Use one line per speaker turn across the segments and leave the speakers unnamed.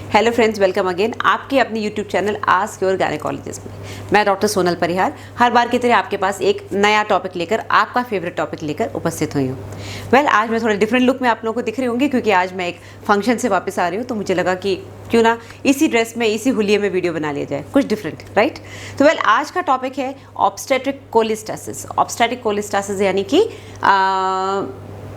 Hello friends, welcome again आपके अपने YouTube channel ask your gynaecologist में। मैं डॉक्टर सोनल परिहार हर बार की तरह आपके पास एक नया टॉपिक लेकर, आपका फेवरेट टॉपिक लेकर उपस्थित हुई हूँ। आज मैं थोड़ा डिफरेंट लुक में आप लोगों को दिख रही होंगी क्योंकि आज मैं एक फंक्शन से वापस आ रही हूँ, तो मुझे लगा कि क्यों ना इसी ड्रेस में, इसी हुलिये में वीडियो बना लिया जाए, कुछ डिफरेंट, राइट। तो आज का टॉपिक है ऑब्स्टेट्रिक कोलिस्टासिस। ऑब्स्टेट्रिक कोलिस्टासिस यानी कि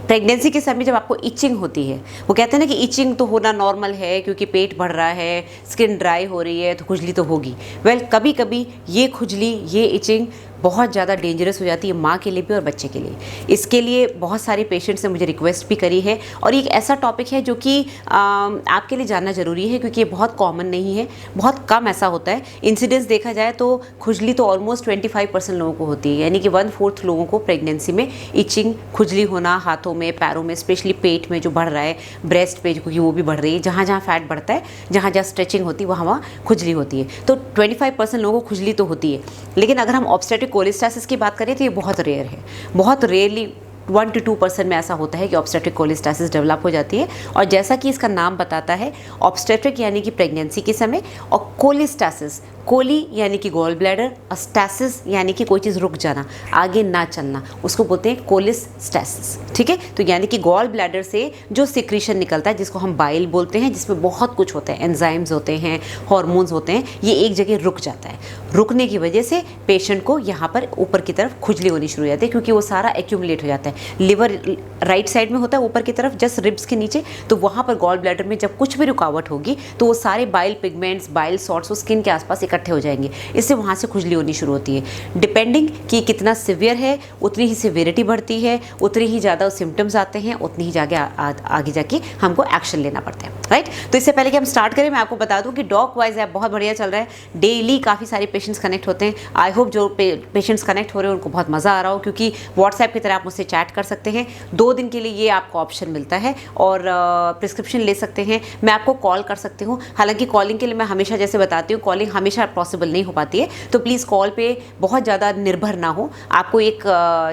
प्रेगनेंसी के समय जब आपको इचिंग होती है, वो कहते हैं ना कि इचिंग तो होना नॉर्मल है क्योंकि पेट बढ़ रहा है, स्किन ड्राई हो रही है तो खुजली तो होगी। कभी कभी ये खुजली, ये इचिंग बहुत ज़्यादा डेंजरस हो जाती है माँ के लिए भी और बच्चे के लिए। इसके लिए बहुत सारे पेशेंट्स ने मुझे रिक्वेस्ट भी करी है और एक ऐसा टॉपिक है जो कि आपके लिए जानना ज़रूरी है क्योंकि ये बहुत कॉमन नहीं है, बहुत कम ऐसा होता है। इंसिडेंस देखा जाए तो खुजली तो ऑलमोस्ट 25% लोगों को होती है, यानी कि 1/4 लोगों को प्रेगनेंसी में इचिंग, खुजली होना हाथों में, पैरों में, स्पेशली पेट में जो बढ़ रहा है, ब्रेस्ट पे क्योंकि वो भी बढ़ रही है, जहाँ जहाँ फैट बढ़ता है, जहाँ जहाँ स्ट्रेचिंग होती है वहाँ खुजली होती है। तो 25% लोगों को खुजली तो होती है। लेकिन अगर हम ऑब्स्टेट्रिक कोलिस्टासिस की बात करें तो ये बहुत रेयर है, बहुत रेयरली 1 to 2% में ऐसा होता है कि ऑब्स्टेट्रिक कोलिस्टासिस डेवलप हो जाती है। और जैसा कि इसका नाम बताता है, ऑब्स्टेट्रिक यानी कि प्रेगनेंसी के समय, और कोलिस्टासिस, कोली यानी कि गॉल ब्लैडर, और स्टासिस यानी कि कोई चीज़ रुक जाना, आगे ना चलना, उसको बोलते हैं कोलिस्टासिस। ठीक है, तो यानी कि गॉल ब्लैडर से जो सिक्रीशन निकलता है जिसको हम बाइल बोलते हैं, जिसमें बहुत कुछ होता है, एंजाइम्स होते हैं, हार्मोन्स होते हैं, ये एक जगह रुक जाता है। रुकने की वजह से पेशेंट को यहाँ पर ऊपर की तरफ खुजली होनी शुरू हो जाती है क्योंकि वो सारा एक्यूमुलेट हो जाता है। लिवर राइट साइड में होता है ऊपर की तरफ, जस्ट रिब्स के नीचे, तो वहाँ पर गॉल ब्लैडर में जब कुछ भी रुकावट होगी तो वो सारे बाइल पिगमेंट्स, बाइल सॉल्ट्स वो स्किन के आसपास इकट्ठे हो जाएंगे, इससे वहाँ से खुजली होनी शुरू होती है। डिपेंडिंग कि कितना सिवियर है उतनी ही सिवियरिटी बढ़ती है, उतनी ही ज़्यादा सिम्टम्स आते हैं, उतनी ही आगे जाके हमको एक्शन लेना पड़ता है, राइट। तो इससे पहले कि हम स्टार्ट करें, मैं आपको बता दूं कि डॉक वाइज ऐप बहुत बढ़िया चल रहा है, डेली काफ़ी सारे पेशेंट्स कनेक्ट होते हैं। आई होप जो पेशेंट्स कनेक्ट हो रहे हैं उनको बहुत मज़ा आ रहा हो, क्योंकि व्हाट्सएप की तरह आप मुझसे चैट कर सकते हैं। 2 दिन के लिए ये आपको ऑप्शन मिलता है और प्रिस्क्रिप्शन ले सकते हैं। मैं आपको कॉल कर सकती हूँ, हालांकि कॉलिंग के लिए मैं हमेशा जैसे बताती हूँ, कॉलिंग हमेशा पॉसिबल नहीं हो पाती है, तो प्लीज़ कॉल पे बहुत ज़्यादा निर्भर ना हो। आपको एक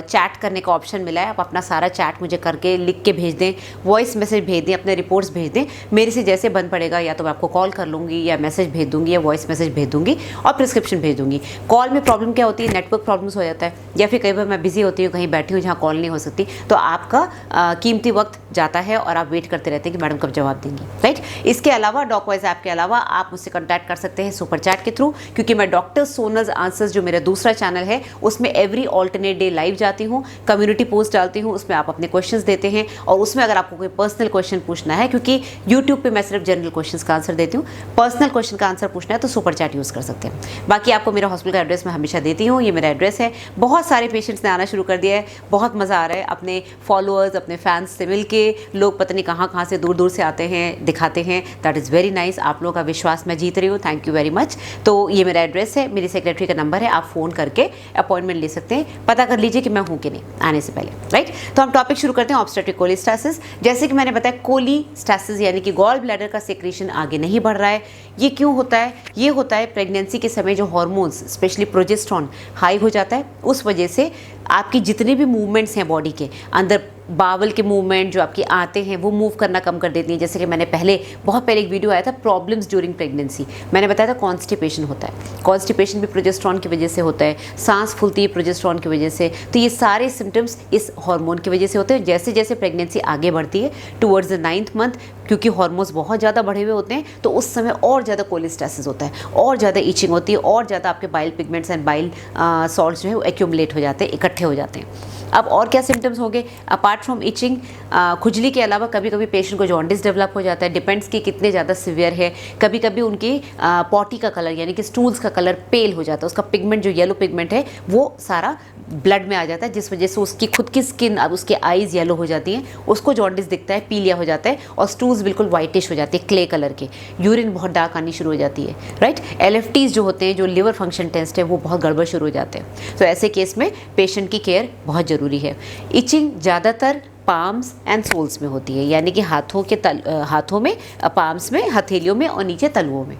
चैट करने का ऑप्शन मिला है, आप अपना सारा चैट मुझे करके लिख के भेज दें, वॉइस मैसेज भेज दें, अपने रिपोर्ट्स भेज दें। मेरे से जैसे बन पड़ेगा या तो मैं आपको कॉल कर लूँगी या मैसेज भेज दूँगी या वॉइस मैसेज भेज दूँगी और प्रिस्क्रिप्शन भेज दूँगी। कॉल में प्रॉब्लम क्या होती है, नेटवर्क प्रॉब्लम्स हो जाता है, या फिर कई बार मैं बिजी होती हूँ, कहीं बैठी हूँ जहाँ कॉल नहीं हो सकती, तो आपका कीमती वक्त जाता है और आप वेट करते रहते हैं कि मैडम कब जवाब देंगी, राइट। इसके अलावा डॉकवाइज ऐप के अलावा आप मुझसे कॉन्टैक्ट कर सकते हैं सुपर चैट के थ्रू, क्योंकि मैं डॉक्टर सोनल्स आंसर्स जो मेरा दूसरा चैनल है उसमें एवरी ऑल्टरनेट डे लाइव जाती हूँ, कम्युनिटी पोस्ट डालती हूँ, उसमें आप अपने क्वेश्चंस देते हैं और उसमें अगर आपको कोई पर्सनल क्वेश्चन पूछना है, क्योंकि यूट्यूब पे मैं सिर्फ जनरल क्वेश्चंस का आंसर देती हूँ, पर्सनल क्वेश्चन का आंसर पूछना है तो सुपर चैट यूज़ कर सकते हैं। बाकी आपको मेरा हॉस्पिटल का एड्रेस मैं हमेशा देती हूँ, ये मेरा एड्रेस है। बहुत सारे पेशेंट्स ने आना शुरू कर दिया है, बहुत मज़ा आ रहा है, अपने फॉलोअर्स, अपने फैंस से मिल के लोग पता नहीं कहाँ से दूर दूर से आते हैं, दिखाते हैं। दैट इज़ वेरी नाइस, आप लोगों का विश्वास मैं जीत रही हूँ, थैंक यू वेरी मच। तो ये मेरा एड्रेस है, मेरी सेक्रेटरी का नंबर है, आप फ़ोन करके अपॉइंटमेंट ले सकते हैं, पता कर लीजिए कि मैं हूँ कि नहीं आने से पहले, राइट। तो हम टॉपिक शुरू करते हैं, ऑब्स्टेट्रिक कोलिस्टासिस। जैसे कि मैंने बताया, कोलिस्टासिस यानी कि गॉल ब्लैडर का सेक्रेशन आगे नहीं बढ़ रहा है। ये क्यों होता है? ये होता है प्रेगनेंसी के समय जो हार्मोन्स, स्पेशली प्रोजेस्टेरोन हाई हो जाता है, उस वजह से आपकी जितने भी मूवमेंट्स हैं बॉडी के अंदर, बावल के मूवमेंट जो आपके आते हैं वो मूव करना कम कर देती हैं। जैसे कि मैंने बहुत पहले एक वीडियो आया था, प्रॉब्लम्स ड्यूरिंग प्रेगनेंसी, मैंने बताया था कॉन्स्टिपेशन होता है। कॉन्स्टिपेशन भी प्रोजेस्टेरोन की वजह से होता है, सांस फूलती है प्रोजेस्टेरोन की वजह से। तो ये सारे सिम्टम्स इस हार्मोन की वजह से होते हैं। जैसे जैसे प्रेगनेंसी आगे बढ़ती है टुवर्ड्स द 9th मंथ, क्योंकि हार्मोन्स बहुत ज़्यादा बढ़े हुए होते हैं, तो उस समय और ज़्यादा कोलिस्टासिस होता है, और ज़्यादा ईचिंग होती है, और ज़्यादा आपके bile pigments and bile salts जो है वो एक्यूमुलेट हो जाते हैं, इकट्ठे हो जाते हैं। अब और क्या सिम्टम्स होंगे अपार्ट फ्रॉम इचिंग? खुजली के अलावा कभी कभी पेशेंट को जॉन्डिस डेवलप हो जाता है, डिपेंड्स कि कितने ज़्यादा सिवियर है। कभी कभी उनकी पॉटी का कलर यानी कि स्टूल्स का कलर पेल हो जाता है, उसका पिगमेंट जो येलो पिगमेंट है वो सारा ब्लड में आ जाता है, जिस वजह से उसकी खुद की स्किन, अब उसके आईज येलो हो जाती हैं, उसको जॉन्डिस दिखता है, पीलिया हो जाता है, और स्टूल्स बिल्कुल वाइटिश हो जाती है, क्ले कलर के, यूरिन बहुत डार्क आनी शुरू हो जाती है, राइट। LFTs जो होते हैं, जो लिवर फंक्शन टेस्ट है, वो बहुत गड़बड़ शुरू हो जाते हैं। तो ऐसे केस में पेशेंट की केयर बहुत ज़रूरी है। इचिंग ज़्यादातर पाम्स एंड सोल्स में होती है, यानी कि हाथों में, पाम्स में, हथेलियों में और नीचे तलुओं में।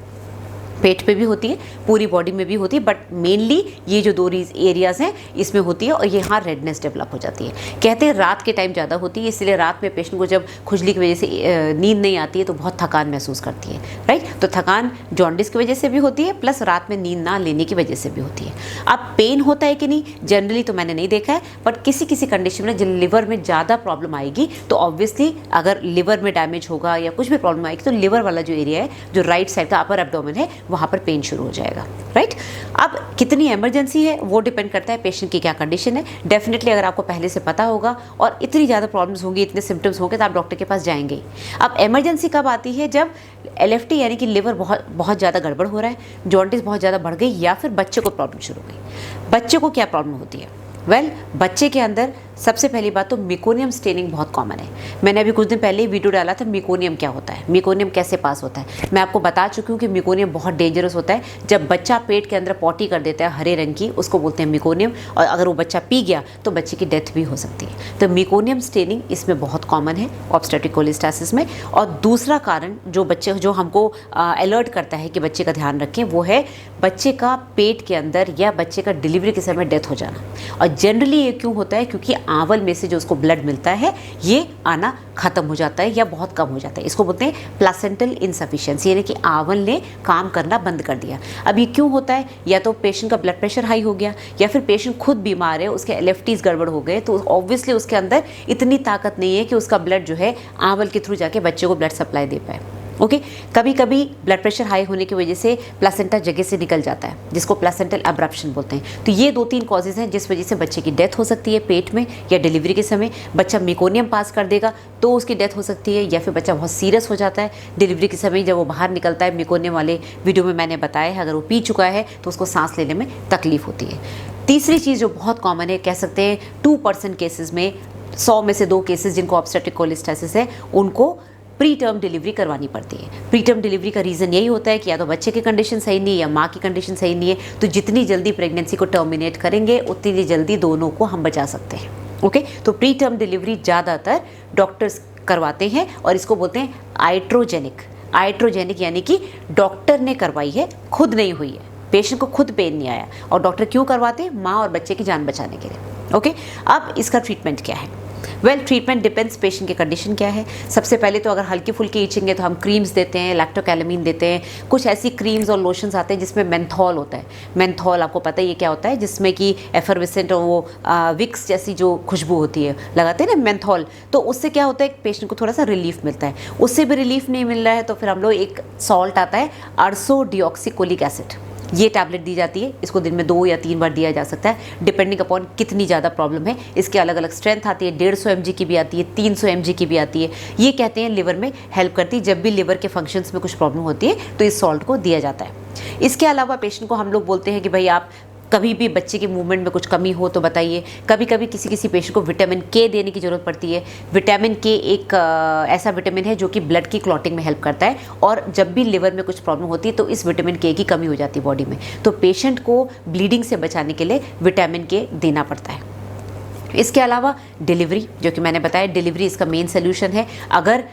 पेट पे भी होती है, पूरी बॉडी में भी होती है, बट मेनली ये जो 2 एरियाज़ हैं इसमें होती है और यहाँ रेडनेस डेवलप हो जाती है। कहते हैं रात के टाइम ज़्यादा होती है, इसलिए रात में पेशेंट को जब खुजली की वजह से नींद नहीं आती है तो बहुत थकान महसूस करती है, राइट। तो थकान जॉन्डिस की वजह से भी होती है, प्लस रात में नींद ना लेने की वजह से भी होती है। अब पेन होता है कि नहीं, जनरली तो मैंने नहीं देखा है, बट किसी किसी कंडीशन में जब लिवर में ज़्यादा प्रॉब्लम आएगी तो ऑब्वियसली अगर लिवर में डैमेज होगा या कुछ भी प्रॉब्लम आएगी तो लिवर वाला जो एरिया है, जो राइट साइड का अपर एब्डोमेन है, वहाँ पर पेन शुरू हो जाएगा, राइट। अब कितनी इमरजेंसी है वो डिपेंड करता है पेशेंट की क्या कंडीशन है। डेफिनेटली अगर आपको पहले से पता होगा और इतनी ज़्यादा प्रॉब्लम्स होंगी, इतने सिम्टम्स होंगे, तो आप डॉक्टर के पास जाएंगे ही। अब इमरजेंसी कब आती है, जब LFT यानी कि लिवर बहुत ज़्यादा गड़बड़ हो रहा है, जॉन्डिस बहुत ज़्यादा बढ़ गई, या फिर बच्चे को प्रॉब्लम शुरू हो गई। बच्चे को क्या प्रॉब्लम होती है? बच्चे के अंदर सबसे पहली बात तो मेकोनियम स्टेनिंग बहुत कॉमन है। मैंने अभी कुछ दिन पहले ही वीडियो डाला था, मेकोनियम क्या होता है, मेकोनियम कैसे पास होता है। मैं आपको बता चुकी हूँ कि मेकोनियम बहुत डेंजरस होता है। जब बच्चा पेट के अंदर पॉटी कर देता है हरे रंग की, उसको बोलते हैं मेकोनियम, और अगर वो बच्चा पी गया तो बच्चे की डेथ भी हो सकती है। तो मेकोनियम स्टेनिंग इसमें बहुत कॉमन है ऑब्स्टेट्रिक कोलेस्टासिस में। और दूसरा कारण जो हमको अलर्ट करता है कि बच्चे का ध्यान रखें, वो है बच्चे का पेट के अंदर या बच्चे का डिलीवरी के समय डेथ हो जाना। और जनरली ये क्यों होता है? क्योंकि आंवल में से जो उसको ब्लड मिलता है ये आना ख़त्म हो जाता है या बहुत कम हो जाता है। इसको बोलते हैं प्लासेंटल इनसफिशिएंसी, यानी कि आंवल ने काम करना बंद कर दिया। अब ये क्यों होता है? या तो पेशेंट का ब्लड प्रेशर हाई हो गया, या फिर पेशेंट खुद बीमार है, उसके LFTs गड़बड़ हो गए, तो ऑब्वियसली उसके अंदर इतनी ताकत नहीं है कि उसका ब्लड जो है आंवल के थ्रू जाके बच्चे को ब्लड सप्लाई दे पाए। ओके, कभी कभी ब्लड प्रेशर हाई होने की वजह से प्लासेंटा जगह से निकल जाता है, जिसको प्लासेंटल अब्रप्शन बोलते हैं। तो ये 2-3 कॉजेज हैं जिस वजह से बच्चे की डेथ हो सकती है पेट में या डिलीवरी के समय। बच्चा मेकोनियम पास कर देगा तो उसकी डेथ हो सकती है, या फिर बच्चा बहुत सीरियस हो जाता है डिलीवरी के समय, जब वो बाहर निकलता है। मेकोनियम वाले वीडियो में मैंने बताया है, अगर वो पी चुका है तो उसको सांस लेने में तकलीफ होती है। तीसरी चीज़ जो बहुत कॉमन है, कह सकते हैं 2% केसेस में, 100 में से 2 केसेस जिनको ऑब्स्टेट्रिक कोलेस्टासिस है, उनको प्री टर्म डिलीवरी करवानी पड़ती है। प्री टर्म डिलीवरी का रीज़न यही होता है कि या तो बच्चे की कंडीशन सही नहीं है या माँ की कंडीशन सही नहीं है, तो जितनी जल्दी प्रेगनेंसी को टर्मिनेट करेंगे उतनी जल्दी दोनों को हम बचा सकते हैं। ओके, तो प्री टर्म डिलीवरी ज़्यादातर डॉक्टर्स करवाते हैं और इसको बोलते हैं आइट्रोजेनिक, यानी कि डॉक्टर ने करवाई है, खुद नहीं हुई है, पेशेंट को खुद पेन नहीं आया। और डॉक्टर क्यों करवाते हैं? माँ और बच्चे की जान बचाने के लिए। ओके, अब इसका ट्रीटमेंट क्या है? ट्रीटमेंट डिपेंड्स पेशेंट की कंडीशन क्या है। सबसे पहले तो अगर हल्की फुल्की ईचिंग है तो हम क्रीम्स देते हैं, लैक्टोकैलामीन देते हैं। कुछ ऐसी क्रीम्स और लोशंस आते हैं जिसमें मेंथॉल होता है। मेंथॉल आपको पता ही है क्या होता है, जिसमें कि एफरवेसेंट और वो विक्स जैसी जो खुशबू होती है लगाते हैं ना मेंथॉल, तो उससे क्या होता है पेशेंट को थोड़ा सा रिलीफ मिलता है। उससे भी रिलीफ नहीं मिल रहा है तो फिर हम लोग एक सॉल्ट आता है अर्सोडिऑक्सीकोलिक एसिड, ये टैबलेट दी जाती है। इसको दिन में 2 या 3 बार दिया जा सकता है, डिपेंडिंग अपॉन कितनी ज़्यादा प्रॉब्लम है। इसके अलग अलग स्ट्रेंथ आती है, 150 mg की भी आती है, 300 mg की भी आती है। ये कहते हैं लिवर में हेल्प करती है। जब भी लिवर के फंक्शंस में कुछ प्रॉब्लम होती है तो इस सॉल्ट को दिया जाता है। इसके अलावा पेशेंट को हम लोग बोलते हैं कि भाई आप कभी भी बच्चे की मूवमेंट में कुछ कमी हो तो बताइए। कभी कभी किसी पेशेंट को विटामिन के देने की ज़रूरत पड़ती है। विटामिन के एक ऐसा विटामिन है जो कि ब्लड की क्लॉटिंग में हेल्प करता है, और जब भी लिवर में कुछ प्रॉब्लम होती है तो इस विटामिन के की कमी हो जाती है बॉडी में, तो पेशेंट को ब्लीडिंग से बचाने के लिए विटामिन के देना पड़ता है। इसके अलावा डिलीवरी, जो कि मैंने बताया, डिलीवरी इसका मेन सोल्यूशन है। अगर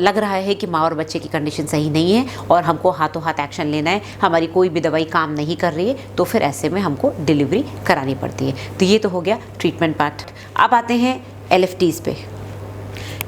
लग रहा है कि माँ और बच्चे की कंडीशन सही नहीं है और हमको हाथों हाथ एक्शन लेना है, हमारी कोई भी दवाई काम नहीं कर रही है, तो फिर ऐसे में हमको डिलीवरी करानी पड़ती है। तो ये तो हो गया ट्रीटमेंट पार्ट। अब आते हैं LFTs पे।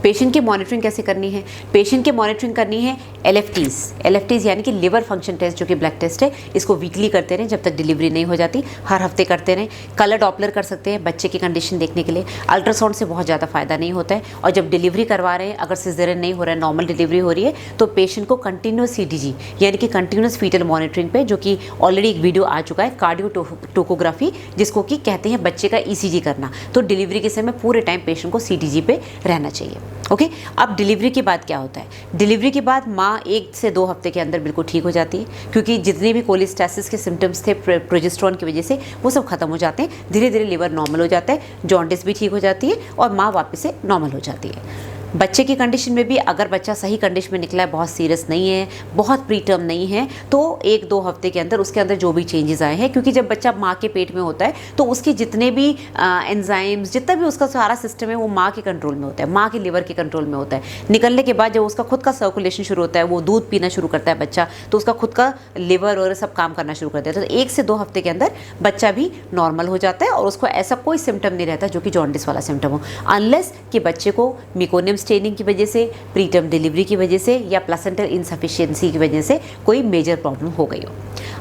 पेशेंट की मॉनिटरिंग कैसे करनी है? पेशेंट की मॉनिटरिंग करनी है LFTs यानी कि लिवर फंक्शन टेस्ट, जो कि ब्लड टेस्ट है। इसको वीकली करते रहें जब तक डिलीवरी नहीं हो जाती, हर हफ्ते करते रहें। कलर डॉपलर कर सकते हैं बच्चे की कंडीशन देखने के लिए। अल्ट्रासाउंड से बहुत ज़्यादा फ़ायदा नहीं होता है। और जब डिलीवरी करवा रहे हैं, अगर सिजेरियन नहीं हो रहा है, नॉर्मल डिलीवरी हो रही है, तो पेशेंट को कंटिन्यूस CTG यानी कि कंटिन्यूस फीटल मॉनिटरिंग पे, जो कि ऑलरेडी एक वीडियो आ चुका है, कार्डियोटोकोग्राफी, जिसको कि कहते हैं बच्चे का ECG करना। तो डिलीवरी के समय पूरे टाइम पेशेंट को CTG पे रहना चाहिए। ओके, अब डिलीवरी के बाद क्या होता है? डिलीवरी के बाद माँ 1 से 2 हफ्ते के अंदर बिल्कुल ठीक हो जाती है, क्योंकि जितने भी कोलेस्टासिस के सिम्टम्स थे प्रोजेस्टेरोन की वजह से, वो सब खत्म हो जाते हैं। धीरे धीरे लिवर नॉर्मल हो जाता है, जॉन्डिस भी ठीक हो जाती है और माँ वापस से नॉर्मल हो जाती है। बच्चे की कंडीशन में भी अगर बच्चा सही कंडीशन में निकला है, बहुत सीरियस नहीं है, बहुत प्री टर्म नहीं है, तो 1-2 हफ्ते के अंदर उसके अंदर जो भी चेंजेस आए हैं, क्योंकि जब बच्चा माँ के पेट में होता है तो उसके जितने भी एंजाइम्स, जितना भी उसका सारा सिस्टम है वो माँ के कंट्रोल में होता है, माँ के लिवर के कंट्रोल में होता है। निकलने के बाद जब उसका खुद का सर्कुलेशन शुरू होता है, वो दूध पीना शुरू करता है बच्चा, तो उसका खुद का लिवर और सब काम करना शुरू करता है। तो 1 से 2 हफ्ते के अंदर बच्चा भी नॉर्मल हो जाता है और उसको ऐसा कोई सिम्टम नहीं रहता जो कि जॉन्डिस वाला सिम्टम हो, अनलेस कि बच्चे को मेकोनियम स्टेनिंग की वजह से, प्रीटर्म डिलीवरी की वजह से या प्लेसेंटल इनसफिशिएंसी की वजह से कोई मेजर प्रॉब्लम हो गई हो।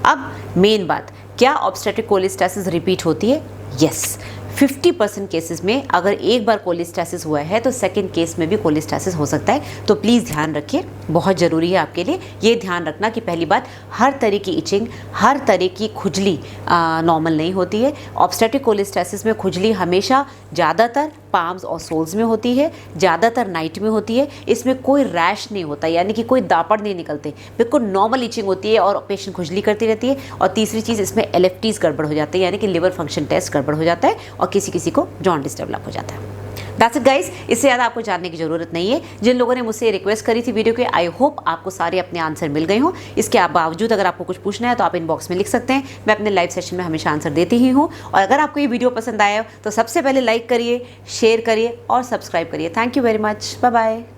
अब मेन बात, क्या ऑब्स्टेट्रिक कोलेस्टेसिस रिपीट होती है? यस, 50% केसेस में अगर एक बार कोलेस्टेसिस हुआ है तो सेकंड केस में भी कोलेस्टेसिस हो सकता है। तो प्लीज़ ध्यान रखिए, बहुत ज़रूरी है आपके लिए ये ध्यान रखना कि पहली बात, हर तरह की इचिंग, हर तरह की खुजली नॉर्मल नहीं होती है। ऑब्स्टेट्रिक कोलेस्टेसिस में खुजली हमेशा ज़्यादातर पाम्स और सोल्स में होती है, ज़्यादातर नाइट में होती है। इसमें कोई रैश नहीं होता, यानी कि कोई दापड़ नहीं निकलते, बिल्कुल नॉर्मल इचिंग होती है और पेशेंट खुजली करती रहती है। और तीसरी चीज़, इसमें LFTs गड़बड़ हो जाते हैं, यानी कि लिवर फंक्शन टेस्ट गड़बड़ हो जाता है और किसी किसी को जॉन्डिस डेवलप हो जाता है। दैट्स इट गाइस, इससे ज़्यादा आपको जानने की ज़रूरत नहीं है। जिन लोगों ने मुझसे रिक्वेस्ट करी थी वीडियो के, आई होप आपको सारे अपने आंसर मिल गए हों। इसके बावजूद अगर आपको कुछ पूछना है तो आप इनबॉक्स में लिख सकते हैं, मैं अपने लाइव सेशन में हमेशा आंसर देती ही हूँ। और अगर आपको ये वीडियो पसंद आया तो सबसे पहले लाइक करिए, शेयर करिए और सब्सक्राइब करिए। Thank you very much, bye bye.